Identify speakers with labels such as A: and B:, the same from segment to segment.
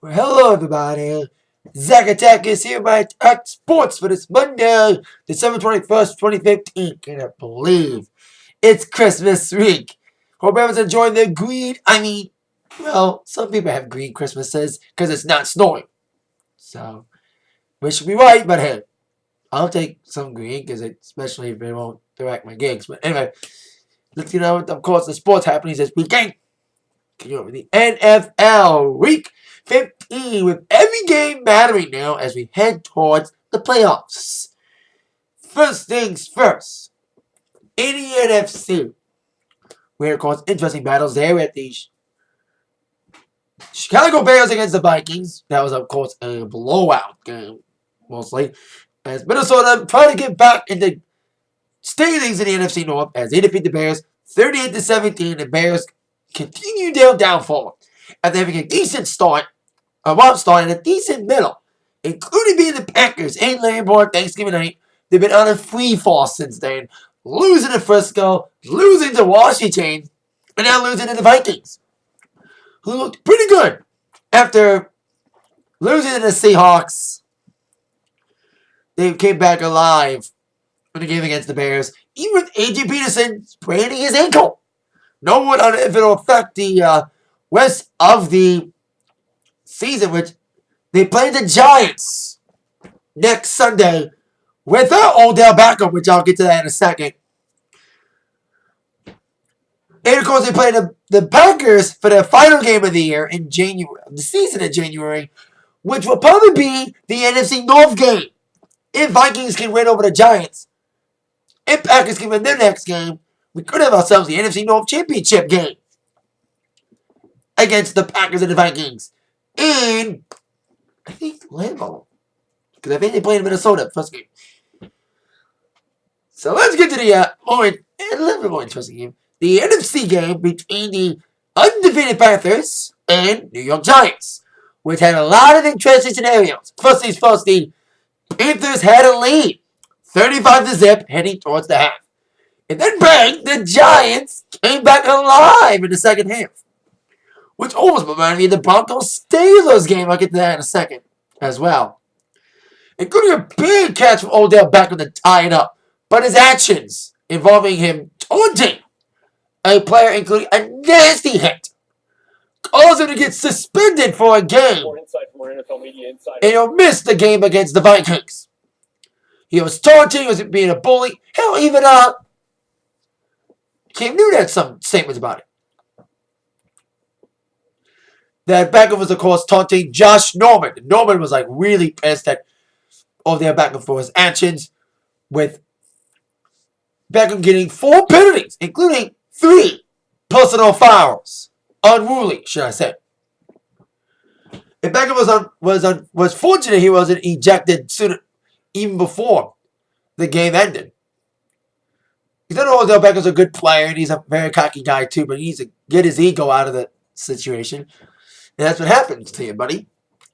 A: Well, hello everybody. Zach Attack is here by Atak Sportz for this Monday, December 21st, 2015. Can't believe it's Christmas week. Hope everyone's enjoying their green. Well, some people have green Christmases because it's not snowing. So, wish to be right, but hey, I'll take some green because especially if it won't direct my gigs. But anyway, let's get on with, of course, the sports happenings this weekend. Continue over the NFL Week 15 with every game mattering now as we head towards the playoffs. First things first, in the NFC, we had, of course, interesting battles there at the Chicago Bears against the Vikings. That was, of course, a blowout game, mostly, as Minnesota trying to get back into standings in the NFC North as they defeat the Bears 38-17. The Bears continue their downfall after having a decent start, and a decent middle, including being the Packers and Lambeau Thanksgiving night. They've been on a free fall since then, losing to Frisco, losing to Washington, and now losing to the Vikings, who looked pretty good after losing to the Seahawks. They came back alive in the game against the Bears, even with A.J. Peterson spraining his ankle. No one on if it'll affect the rest of the season, which they play the Giants next Sunday without Odell Beckham, which I'll get to that in a second. And of course, they play the Packers for their final game of the year in January, the season in January, which will probably be the NFC North game. If Vikings can win over the Giants, if Packers can win their next game, we could have ourselves the NFC North Championship game against the Packers and the Vikings in, I think, Lambeau. Because I think they played in Minnesota first game. So let's get to the a little bit more interesting game. The NFC game between the undefeated Panthers and New York Giants, which had a lot of interesting scenarios. First things first, the Panthers had a lead, 35-0, heading towards the half. And then bang, the Giants came back alive in the second half, which almost reminded me of the Broncos-Steelers game. I'll get to that in a second as well. Including a big catch from Odell Beckham to tie it up. But his actions involving him taunting a player, including a nasty hit, caused him to get suspended for a game. More NFL media insight. And he'll miss the game against the Vikings. He was taunting, he was being a bully. Hell, even Cam Newton had some statements about it. That Beckham was, of course, taunting Josh Norman. Norman was like really pissed at Odell Beckham for his actions, with Beckham getting 4 penalties, including 3 personal fouls. Unruly, should I say. And Beckham was fortunate he wasn't ejected sooner, even before the game ended. Because I know Odell Beckham's a good player, and he's a very cocky guy too, but he needs to get his ego out of the situation. And that's what happens to you, buddy.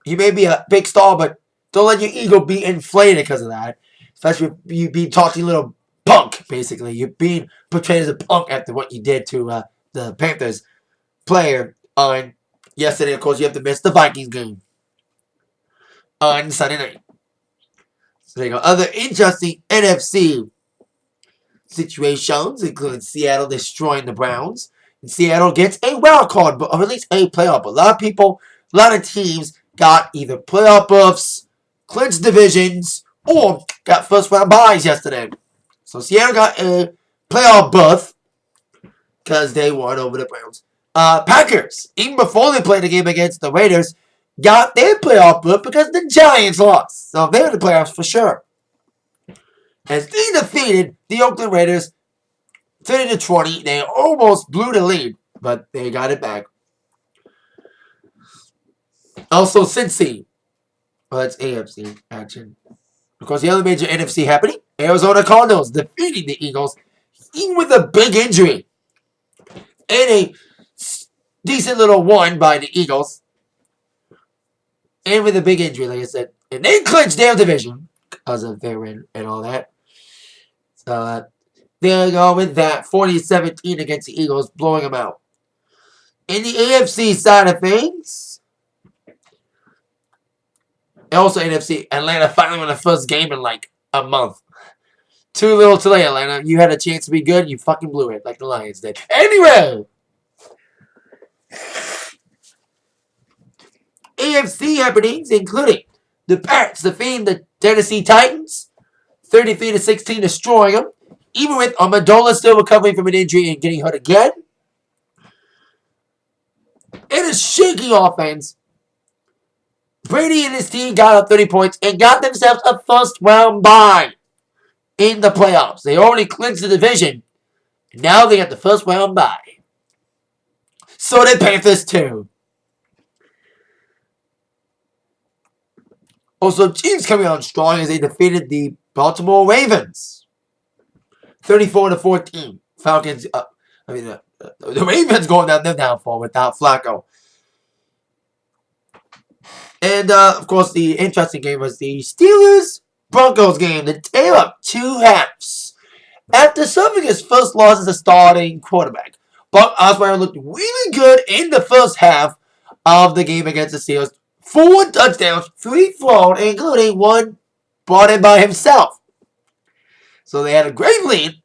A: You may be a big star, but don't let your ego be inflated because of that. Especially if you being talking little punk, basically. You're being portrayed as a punk after what you did to the Panthers player on yesterday. Of course, you have to miss the Vikings game on Sunday night. So there you go. Other interesting NFC situations, including Seattle destroying the Browns. And Seattle gets a wild card, or at least a playoff. A lot of people, a lot of teams got either playoff berths, clinched divisions, or got first round byes yesterday. So Seattle got a playoff berth because they won over the Browns. Packers, even before they played the game against the Raiders, got their playoff berth because the Giants lost. So they're in the playoffs for sure. As they defeated the Oakland Raiders 30-20, they almost blew the lead, but they got it back. Also, Cincy. Well, that's AFC action. Of course, the other major NFC happening, Arizona Cardinals defeating the Eagles, even with a big injury. And a decent little one by the Eagles. And with a big injury, like I said. And they clinched their division because of their win and all that. So, there you go with that. 40-17 against the Eagles, blowing them out. In the AFC side of things, And also NFC, Atlanta finally won the first game in like a month. Too little too late, Atlanta. You had a chance to be good, you fucking blew it like the Lions did. Anyway! AFC happenings, including the Pats defeating the Tennessee Titans, 33-16, destroying them. Even with Amendola still recovering from an injury and getting hurt again. In a shaky offense, Brady and his team got up 30 points and got themselves a first-round bye in the playoffs. They already clinched the division. And now they got the first-round bye. So did Panthers too. Also, Chiefs coming out strong as they defeated the Baltimore Ravens, 34-14. Falcons. The Ravens going down their downfall without Flacco. And of course, the interesting game was the Steelers-Broncos game. The tale of two halves. After suffering his first loss as a starting quarterback, Buck Osweiler looked really good in the first half of the game against the Steelers. 4 touchdowns, 3 thrown, including 1 brought in by himself. So they had a great lead,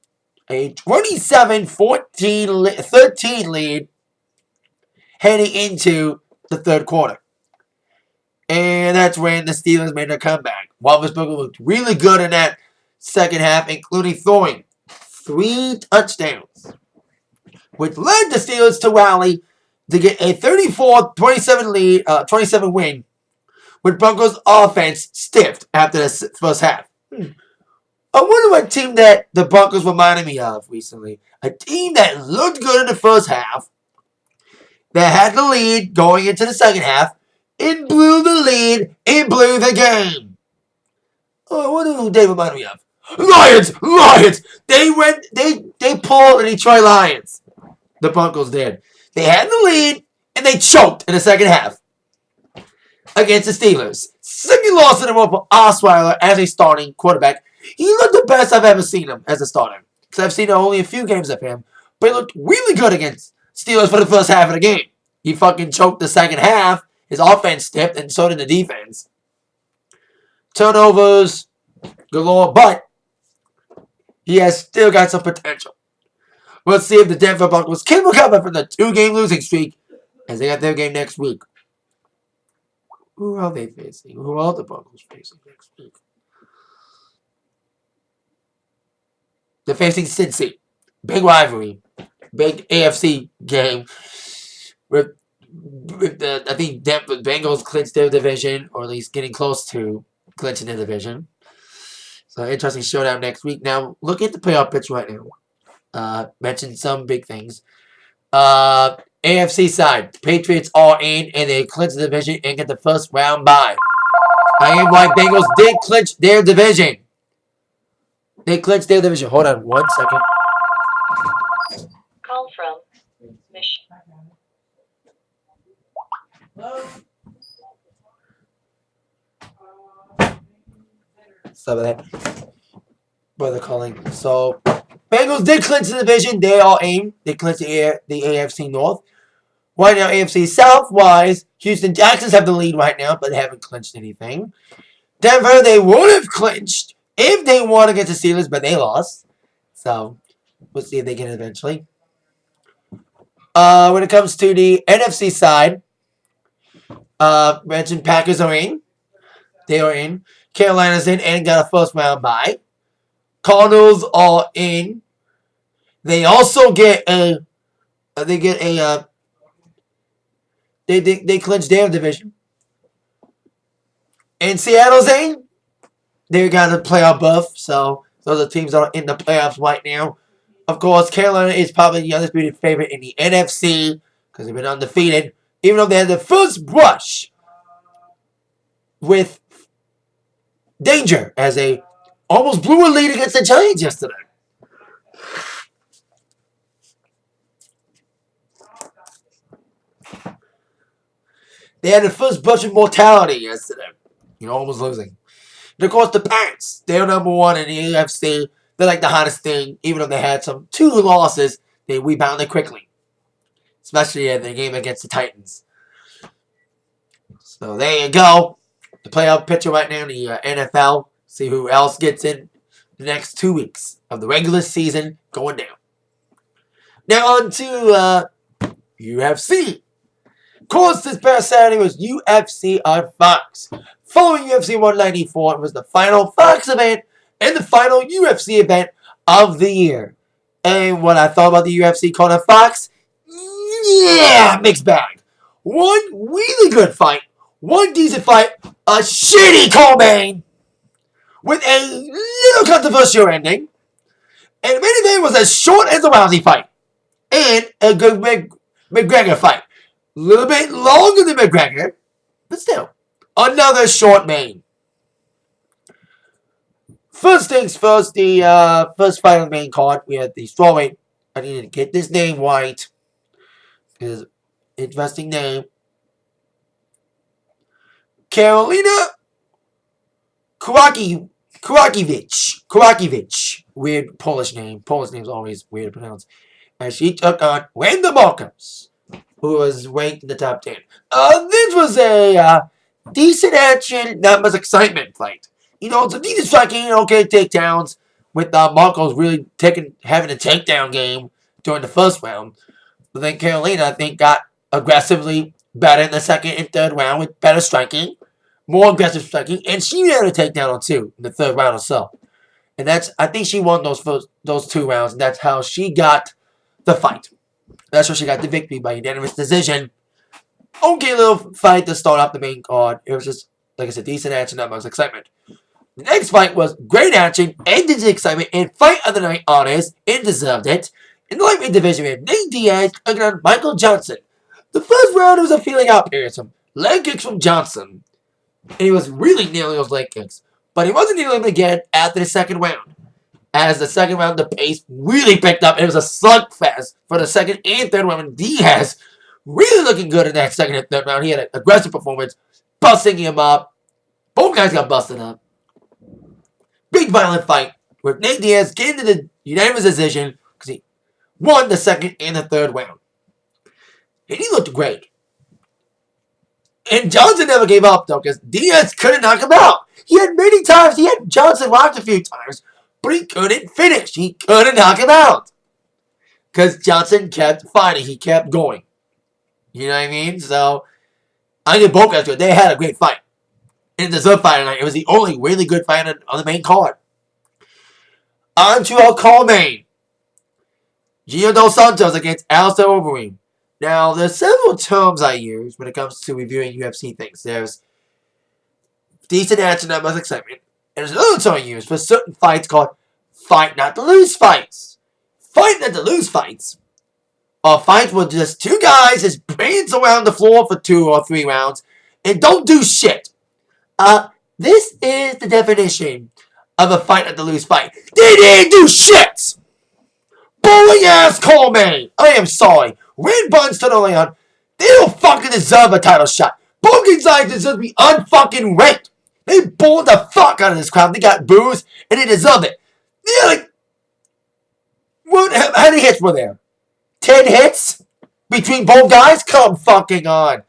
A: a 27-13 lead heading into the third quarter. And that's when the Steelers made their comeback. Roethlisberger looked really good in that second half, including throwing 3 touchdowns, which led the Steelers to rally to get a 34-27 win, with Broncos offense stiffed after the first half. I wonder what team that the Broncos reminded me of recently. A team that looked good in the first half, that had the lead going into the second half, and blew the lead and blew the game. Oh, I wonder who they reminded me of. Lions! They pulled the Detroit Lions. The Broncos did. They had the lead, and they choked in the second half against the Steelers. Second loss in a row for Osweiler as a starting quarterback. He looked the best I've ever seen him as a starter. Because I've seen only a few games of him. But he looked really good against Steelers for the first half of the game. He fucking choked the second half. His offense stiffed, and so did the defense. Turnovers galore, but he has still got some potential. Let's see if the Denver Broncos can recover from the 2-game losing streak as they got their game next week. Who are they facing? Who are the Broncos facing next week? They're facing Cincy. Big rivalry. Big AFC game. I think Denver Bengals clinched their division, or at least getting close to clinching their division. So interesting showdown next week. Now, look at the playoff pitch right now. Mentioned some big things. AFC side, the Patriots are in, and they clinch the division and get the first round bye. I am right. Bengals did clinch their division. They clinched their division. Hold on 1 second.
B: Call from Mission.
A: Stop that. Brother calling. So, Bengals did clinch the division. They are in. They clinched the AFC North. Right now, AFC South-wise, Houston Texans have the lead right now, but they haven't clinched anything. Denver, they would have clinched if they won against the Steelers, but they lost. So, we'll see if they get it eventually. When it comes to the NFC side, mentioned Packers are in. They are in. Carolina's in and got a first round bye. Cardinals are in. They also get a. They clinch their division. And Seattle's in. They got a playoff berth, so those are teams that are in the playoffs right now. Of course, Carolina is probably the undisputed favorite in the NFC because they've been undefeated, even though they had the first brush with danger as they almost blew a lead against the Giants yesterday. They had the first brush of mortality yesterday. Almost losing. And of course, the Pats, they're number 1 in the AFC. They're like the hottest thing. Even though they had 2 losses, they rebounded quickly. Especially in the game against the Titans. So there you go. the playoff picture right now in the NFL. See who else gets in the next 2 weeks of the regular season going down. Now on to UFC. Of course, this past Saturday was UFC on Fox. Following UFC 194, it was the final Fox event and the final UFC event of the year. And what I thought about the UFC called on Fox, yeah, mixed bag. One really good fight, one decent fight, a shitty co-main with a little controversial ending, and the main event was as short as a Rousey fight and a good McGregor fight. A little bit longer than McGregor, but still, another short main. First things first, the first fight on the main card, we had the strawweight. I need to get this name right. It's an interesting name. Karolina Kurakiewicz. Weird Polish name. Polish names always weird to pronounce. And she took on Wanda Marcos, who was ranked in the top 10. This was a decent action, not much excitement fight. You know, it's a decent striking, okay takedowns, with Marcos really having a takedown game during the first round. But then Carolina, I think, got aggressively better in the second and third round with better striking, more aggressive striking, and she had a takedown on 2 in the third round or so. And I think she won those 2 rounds, and that's how she got the fight. That's how she got the victory by unanimous decision. Okay little fight to start off the main card. It was just, like I said, decent action, not much excitement. The next fight was great action and decent excitement and fight of the night honors and deserved it. In the lightweight division, we have Nate Diaz against Michael Johnson. The first round was a feeling out period. Some leg kicks from Johnson. And he was really nailing those leg kicks. But he wasn't nailing them again after the second round. As the second round, the pace really picked up. It was a slugfest for the second and third round. Diaz really looking good in that second and third round. He had an aggressive performance, busting him up. Both guys got busted up. Big violent fight with Nate Diaz getting to the unanimous decision because he won the second and the third round. And he looked great. And Johnson never gave up, though, because Diaz couldn't knock him out. He had Johnson rocked a few times, but he couldn't finish. He couldn't knock him out. Because Johnson kept fighting. He kept going. You know what I mean? So, I think both guys good. They had a great fight. And the deserved fight tonight. It was the only really good fight on the main card. On to our co-main. Gio Dos Santos against Alistair Overeem. Now, there's several terms I use when it comes to reviewing UFC things. There's decent action, not much excitement. And there's another term I use for certain fights called fight not to lose fights. Fight not to lose fights are fights where just 2 guys just brains around the floor for 2 or 3 rounds and don't do shit. This is the definition of a fight not to lose fight. They didn't do shit! Boring ass Coleman! I am sorry. Red Buns to the Leon. They don't fucking deserve a title shot. Both sides deserve to be unfucking ranked. They bowled the fuck out of this crowd. They got booze and they deserve it. Yeah, like, how many hits were there? 10 hits between both guys? Come fucking on.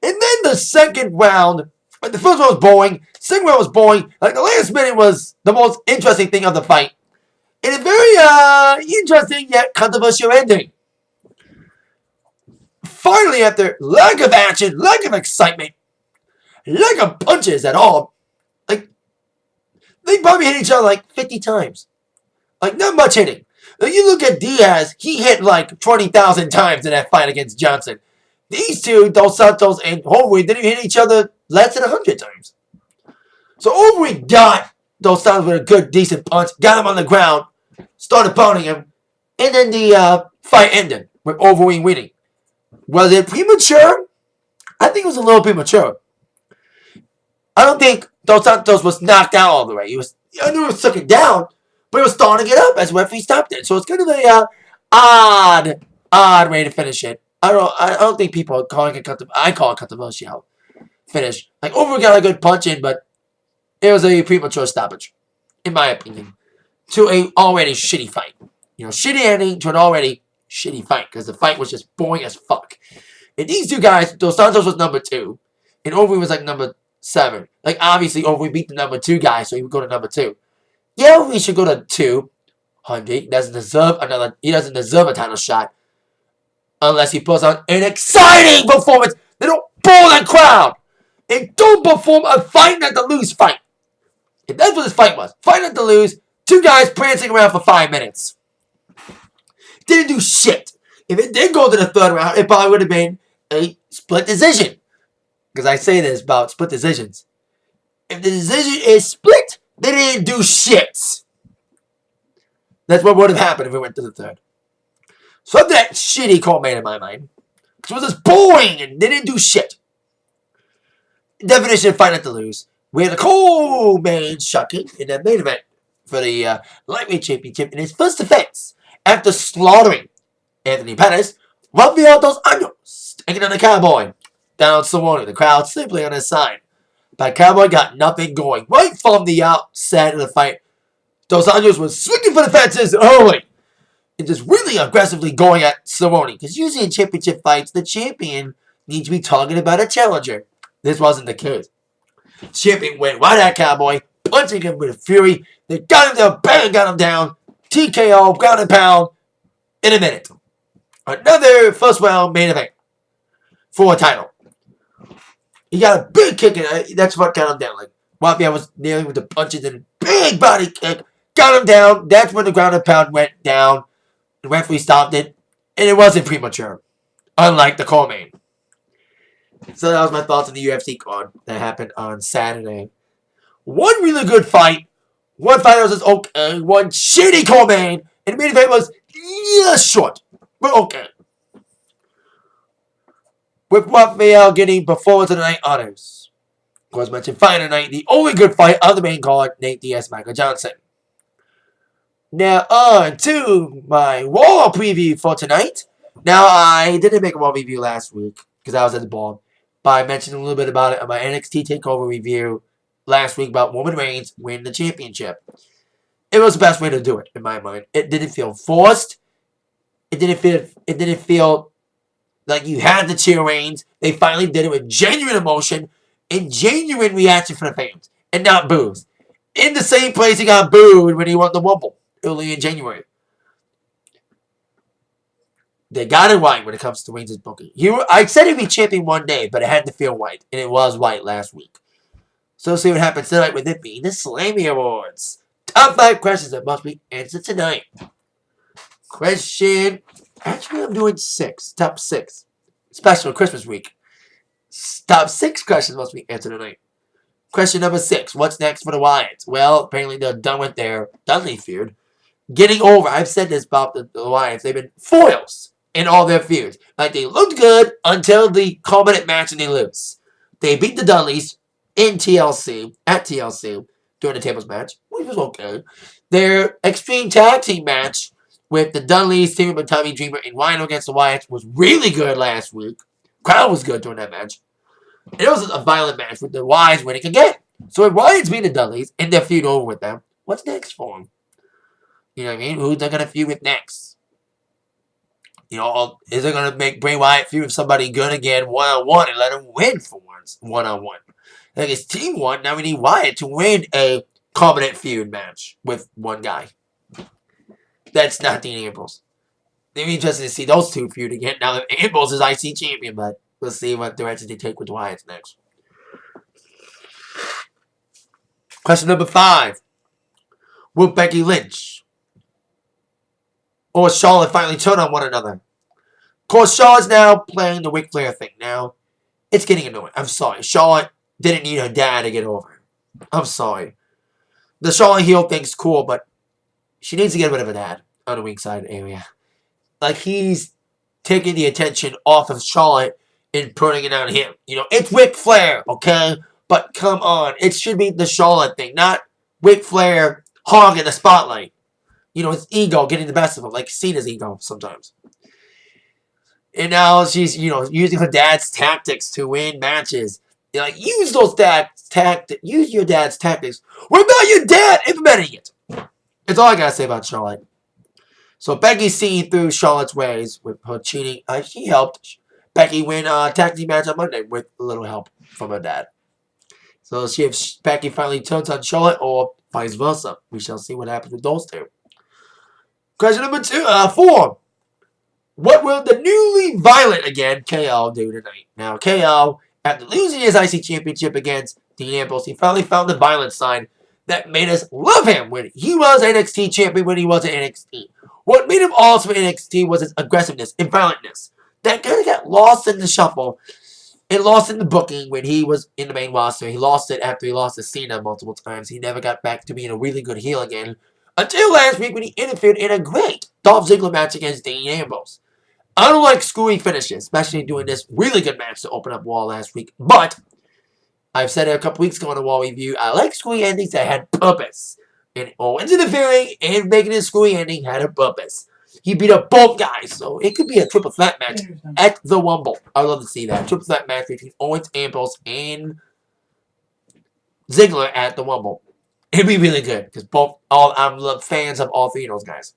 A: And then the second round, the first round was boring. Second round was boring. Like the last minute was the most interesting thing of the fight. And a very interesting yet controversial ending. Finally, after lack of action, lack of excitement, lack of punches at all, like they probably hit each other like 50 times. Like not much hitting. Like, you look at Diaz, he hit like 20,000 times in that fight against Johnson. These two, Dos Santos and Overeem, didn't even hit each other less than 100 times. So Overeem got Dos Santos with a good, decent punch, got him on the ground, started pounding him, and then the fight ended with Overeem winning. Was it premature? I think it was a little premature. I don't think Dos Santos was knocked out all the way. I knew he was took it down, but he was starting to get up as the referee stopped it. So it's kind of a odd way to finish it. I don't think people are calling it I call it controversial finish. Like Overeem got a good punch in, but it was a premature stoppage, in my opinion, to a already shitty fight. You know, shitty ending to an already shitty fight because the fight was just boring as fuck. And these two guys, Dos Santos was number 2, and Overeem was like number 7. Like, obviously, we beat the number 2 guy, so he would go to number 2. Yeah, we should go to 200. He doesn't deserve a title shot unless he puts on an exciting performance. They don't bore that crowd. They don't perform a fight not to lose fight. If that's what this fight was, fight not to lose, 2 guys prancing around for 5 minutes. Didn't do shit. If it did go to the 3rd round, it probably would have been a split decision. Because I say this about split decisions. If the decision is split, they didn't do shit. That's what would have happened if it went to the 3rd. So that shitty co-main in my mind. It was just boring and they didn't do shit. Definition of fight not to lose. We had a co-main shocking in the main event for the lightweight championship in his first defense after slaughtering Anthony Pettis. Rafael Dos Anjos taking on the Cowboy down Cerrone. The crowd simply on his side. But Cowboy got nothing going. Right from the outset of the fight, Dos Anjos was swinging for the fences early and just really aggressively going at Cerrone. Because usually in championship fights, the champion needs to be targeted by the challenger. This wasn't the case. Champion went right at Cowboy, punching him with fury. They got him down, bang, got him down. TKO, ground and pound in a minute. Another first round main event for a title. He got a big kick in it. That's what got him down. Like, Rafael was dealing with the punches and a big body kick. Got him down. That's when the ground and pound went down. The referee stopped it. And it wasn't premature. Unlike the co-main. So that was my thoughts on the UFC card that happened on Saturday. One really good fight. One fight that was just okay. One shitty co-main. And the main event was short. But okay. With Rafael getting performance of the night honors. Of course, mentioned fight of the night. The only good fight of the main card, Nate Diaz, Michael Johnson. Now on to my Raw preview for tonight. Now, I didn't make a Raw review last week because I was at the bar. But I mentioned a little bit about it on my NXT TakeOver review last week about Roman Reigns winning the championship. It was the best way to do it, in my mind. It didn't feel forced. It didn't feel like you had to cheer Reigns. They finally did it with genuine emotion and genuine reaction from the fans. And not boos. In the same place he got booed when he won the Rumble early in January. They got it right when it comes to Reigns' booking. I said he'd be champion one day, but it had to feel right. And it was right last week. So we'll see what happens tonight with it being the Slammy Awards. Top 5 questions that must be answered tonight. Question. Actually, I'm doing 6. Top 6. Special Christmas week. Top 6 questions must be answered tonight. Question number 6. What's next for the Wyatts? Well, apparently they're done with their Dudley feud. Getting over. I've said this about the Wyatts. They've been foils in all their feuds. Like, they looked good until the culminant match and they lose. They beat the Dudleys at TLC, during the tables match, which was okay. Their Extreme Tag Team match with the Dudleys, teaming with Tommy Dreamer and Rhino against the Wyatts was really good last week. Crowd was good during that match. And it was a violent match with the Wyatts winning again. So if Wyatts beat the Dudleys and their feud over with them, what's next for them? You know what I mean? Who's they going to feud with next? You know, is it going to make Bray Wyatt feud with somebody good again one-on-one and let him win for once one-on-one? I think his team won. Now we need Wyatt to win a competent feud match with one guy. That's not Dean Ambrose. It'd be interesting to see those two feud again. Now that Ambrose is IC champion, but we'll see what direction they take with Wyatt next. Question number 5. Will Becky Lynch or Charlotte finally turn on one another? Of course, Charlotte's now playing the Ric Flair thing. Now, it's getting annoying. I'm sorry. Charlotte didn't need her dad to get over it. I'm sorry. The Charlotte heel thing's cool, but she needs to get rid of her dad on the ringside area. Like, he's taking the attention off of Charlotte and putting it on him. You know, it's Ric Flair, okay? But come on. It should be the Charlotte thing, not Ric Flair hogging the spotlight. You know, his ego getting the best of him, like Cena's ego sometimes. And now she's, you know, using her dad's tactics to win matches. You're like, use those use your dad's tactics. What about your dad implementing it? That's all I gotta say about Charlotte. So Becky's seeing through Charlotte's ways with her cheating. She helped Becky win a tag team match on Monday with a little help from her dad. So see if Becky finally turns on Charlotte or vice versa. We shall see what happens with those two. Question number 4. What will the newly violent again KO do tonight? Now KO, after losing his IC championship against Dean Ambrose, he finally found the violent side that made us love him when he was NXT champion when he was at NXT. What made him awesome at NXT was his aggressiveness and violentness. That kind of got lost in the shuffle. It lost in the booking when he was in the main roster. He lost it after he lost to Cena multiple times. He never got back to being a really good heel again. Until last week when he interfered in a great Dolph Ziggler match against Dean Ambrose. I don't like screwy finishes, especially doing this really good match to open up Raw last week. But I've said it a couple weeks ago in the Raw review, I like screwy endings that had purpose. And Owens interfering and making his screwy ending had a purpose. He beat up both guys, so it could be a triple threat match at the Rumble. I'd love to see that. Triple threat match between Owens, Ambrose, and Ziggler at the Rumble. It'd be really good, because I'm fans of all three of those guys.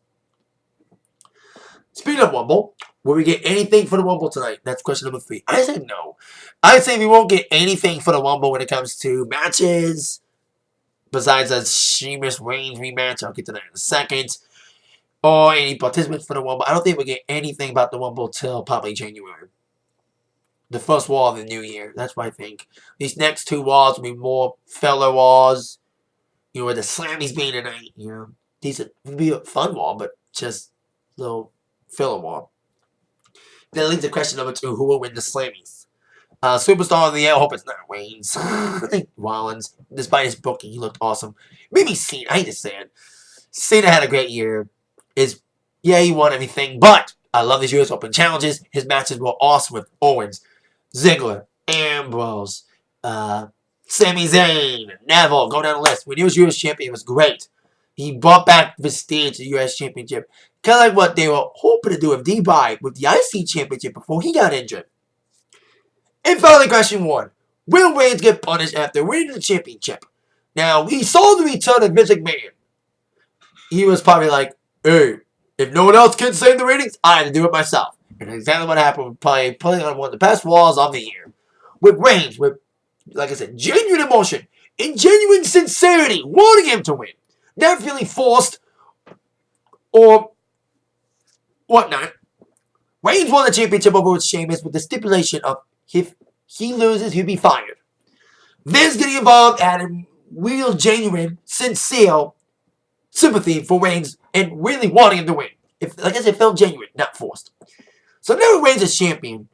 A: Speaking of Rumble, will we get anything for the Rumble tonight? That's question number 3. I say no. I say we won't get anything for the Rumble when it comes to matches. Besides a Sheamus Reigns rematch, I'll get to that in a second. Or any participants for the Rumble. I don't think we'll get anything about the Rumble till probably January. The first Raw of the new year. That's what I think. These next 2 Raws will be more filler Raws. You know, with the Slammys being tonight. You know, these will be a fun Raw, but just little filler Raw. That leads to question number 2. Who will win the Slammys? Superstar of the year. I hope it's not Reigns. I think Rollins. Despite his booking, he looked awesome. Maybe Cena. I hate to say it. Cena had a great year. Yeah, he won everything, but I love his US Open challenges. His matches were awesome with Owens, Ziggler, Ambrose, Sami Zayn, Neville. Go down the list. When he was US champion, it was great. He brought back Prestige to the US Championship. Kind of like what they were hoping to do with D-Bye with the IC Championship before he got injured. And finally, question 1. Will Reigns get punished after winning the championship? Now, we saw the return of Vince McMahon. He was probably like, hey, if no one else can save the ratings, I have to do it myself. And exactly what happened with playing on one of the best Raws of the year. With Reigns, with, like I said, genuine emotion and genuine sincerity, wanting him to win. Not feeling forced or whatnot. Reigns won the championship over with Sheamus with the stipulation of if he loses, he'll be fired. Vince getting involved added real, genuine, sincere sympathy for Reigns and really wanting him to win. Like I said, felt genuine, not forced. So now Reigns is champion,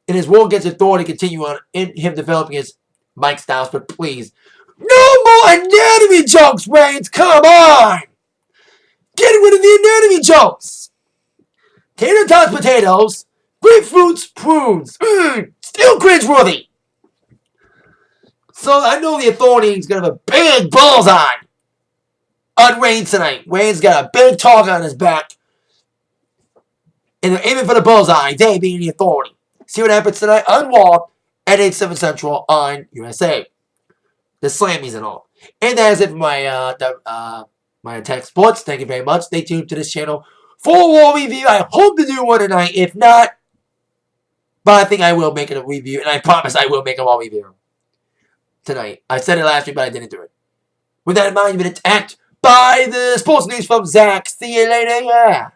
A: and his world gets authority to continue on in him developing his Mike Styles, but please, no more anatomy jokes, Reigns! Come on! Get rid of the anatomy jokes! Tater tots, potatoes, grapefruits, prunes. Still cringeworthy! So I know the authority is going to have a big bullseye on Reigns tonight. Reigns got a big target on his back. And they're aiming for the bullseye, they being the authority. See what happens tonight on Raw at 8/7 Central on USA. The Slammys and all. And that is it for my Atak Sportz. Thank you very much. Stay tuned to this channel for a Raw review. I hope to do one tonight. If not, but I think I will make it a review. And I promise I will make a Raw review tonight. I said it last week, but I didn't do it. With that in mind, you've been attacked by the sports news from Zach. See you later. Yeah.